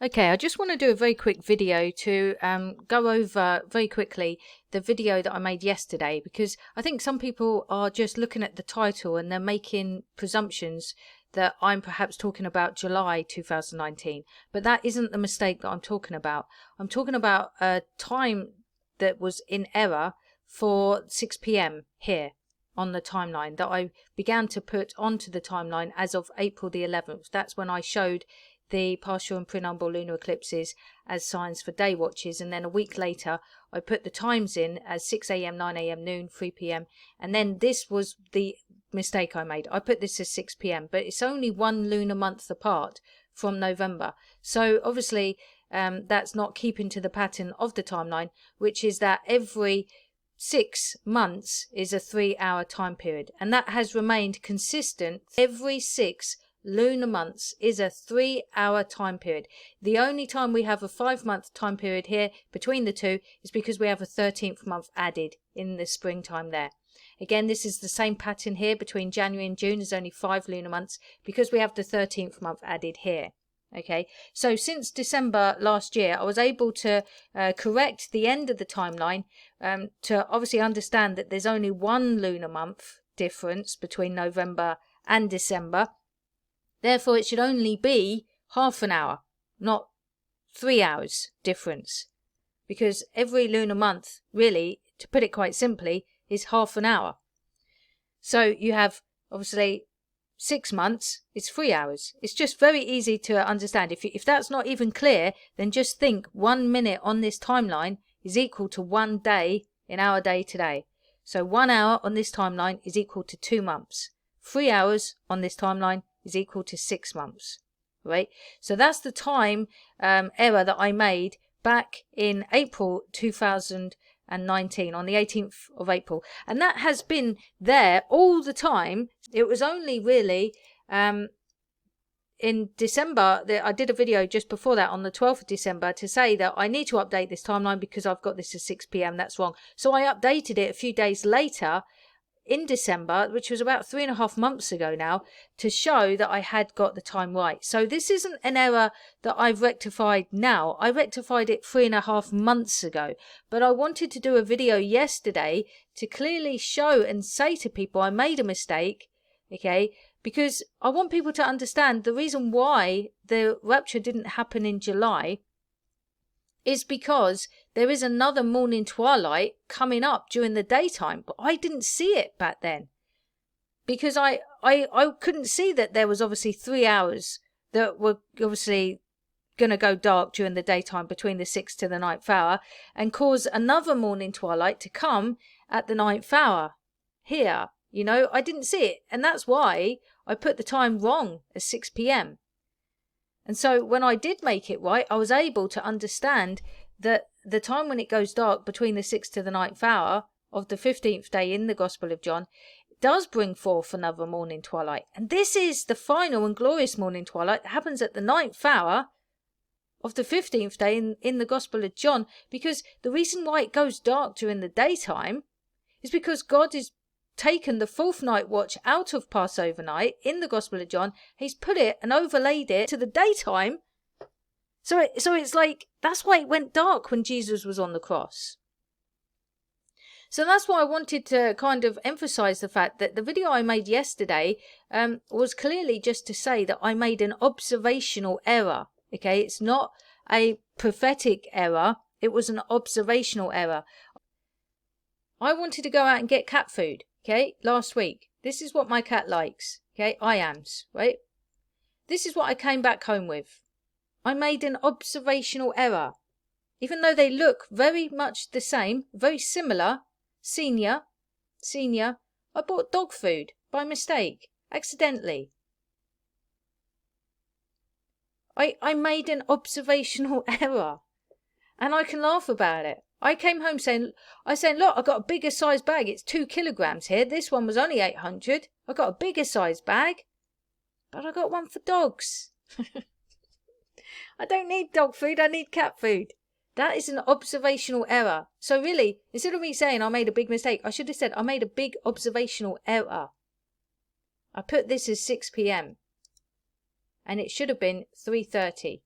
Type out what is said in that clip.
Okay, I just want to do a very quick video to go over very quickly the video that I made yesterday, because I think some people are just looking at the title and they're making presumptions that I'm perhaps talking about July 2019, but that isn't the mistake that I'm talking about. I'm talking about a time that was in error for 6 p.m. here on the timeline that I began to put onto the timeline as of April the 11th. That's when I showed the partial and prenumbral lunar eclipses as signs for day watches, and then a week later I put the times in as 6 a.m, 9 a.m, noon, 3 p.m, and then this was the mistake I made. I put this as 6 p.m, but it's only one lunar month apart from November, so obviously that's not keeping to the pattern of the timeline, which is that every 6 months is a 3-hour time period, and that has remained consistent. Every 6 lunar months is a 3-hour time period. The only time we have a 5-month time period here between the two is because we have a 13th month added in the springtime there. Again, this is the same pattern here between January and June. There's only 5 lunar months because we have the 13th month added here. Okay, so since December last year, I was able to correct the end of the timeline to obviously understand that there's only 1 lunar month difference between November and December. Therefore, it should only be half an hour, not 3 hours difference, because every lunar month, really, to put it quite simply, is half an hour. So you have obviously 6 months, it's 3 hours. It's just very easy to understand. If that's not even clear, then just think 1 minute on this timeline is equal to 1 day in our day today. So 1 hour on this timeline is equal to 2 months. 3 hours on this timeline is equal to 6 months, right? So that's the time error that I made back in April 2019, on the 18th of April. And that has been there all the time. It was only really in December that I did a video just before that on the 12th of December to say that I need to update this timeline because I've got this at 6 p.m. That's wrong. So I updated it a few days later in December, which was about 3.5 months ago now, to show that I had got the time right. So this isn't an error that I've rectified now. I rectified it 3.5 months ago, but I wanted to do a video yesterday to clearly show and say to people I made a mistake, okay, because I want people to understand the reason why the rapture didn't happen in July is because there is another morning twilight coming up during the daytime, but I didn't see it back then because I couldn't see that there was obviously 3 hours that were obviously going to go dark during the daytime between the 6th to the 9th hour and cause another morning twilight to come at the 9th hour here. You know, I didn't see it, and that's why I put the time wrong as 6 p.m. And so when I did make it right, I was able to understand that the time when it goes dark between the 6th to the 9th hour of the 15th day in the Gospel of John does bring forth another morning twilight. And this is the final and glorious morning twilight that happens at the 9th hour of the 15th day in the Gospel of John, because the reason why it goes dark during the daytime is because God is taken the 4th night watch out of Passover night in the Gospel of John. He's put it and overlaid it to the daytime. So it's like, that's why it went dark when Jesus was on the cross. So that's why I wanted to kind of emphasize the fact that the video I made yesterday was clearly just to say that I made an observational error. Okay, it's not a prophetic error. It was an observational error. I wanted to go out and get cat food. Okay, last week. This is what my cat likes. Okay, IAMS, right? This is what I came back home with. I made an observational error. Even though they look very much the same, very similar, senior, I bought dog food by mistake, accidentally. I made an observational error. And I can laugh about it. I came home saying, look, I got a bigger size bag. It's 2 kilograms here. This one was only 800. I got a bigger size bag, but I got one for dogs. I don't need dog food. I need cat food. That is an observational error. So really, instead of me saying I made a big mistake, I should have said I made a big observational error. I put this as 6 p.m. and it should have been 3:30.